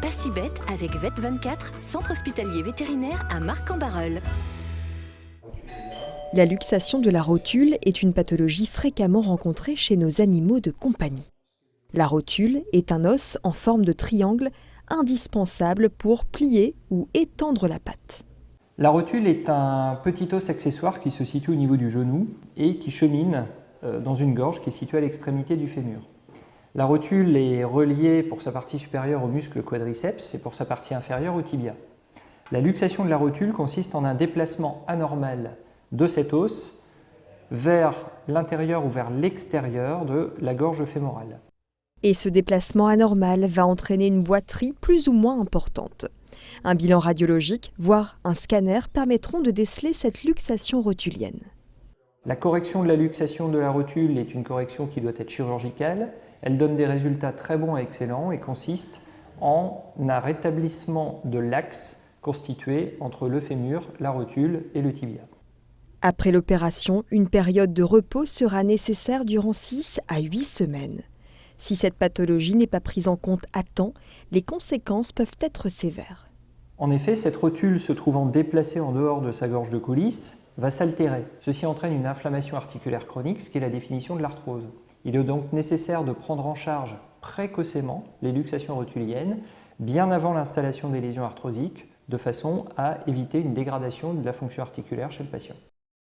pas si bête avec Vet24, centre hospitalier vétérinaire à Marcq-en-Barœul. La luxation de la rotule est une pathologie fréquemment rencontrée chez nos animaux de compagnie. La rotule est un os en forme de triangle indispensable pour plier ou étendre la patte. La rotule est un petit os accessoire qui se situe au niveau du genou et qui chemine dans une gorge qui est située à l'extrémité du fémur. La rotule est reliée pour sa partie supérieure au muscle quadriceps et pour sa partie inférieure au tibia. La luxation de la rotule consiste en un déplacement anormal de cet os vers l'intérieur ou vers l'extérieur de la gorge fémorale. Et ce déplacement anormal va entraîner une boiterie plus ou moins importante. Un bilan radiologique, voire un scanner, permettront de déceler cette luxation rotulienne. La correction de la luxation de la rotule est une correction qui doit être chirurgicale. Elle donne des résultats très bons et excellents et consiste en un rétablissement de l'axe constitué entre le fémur, la rotule et le tibia. Après l'opération, une période de repos sera nécessaire durant 6 à 8 semaines. Si cette pathologie n'est pas prise en compte à temps, les conséquences peuvent être sévères. En effet, cette rotule se trouvant déplacée en dehors de sa gorge de coulisse va s'altérer. Ceci entraîne une inflammation articulaire chronique, ce qui est la définition de l'arthrose. Il est donc nécessaire de prendre en charge précocement les luxations rotuliennes, bien avant l'installation des lésions arthrosiques, de façon à éviter une dégradation de la fonction articulaire chez le patient.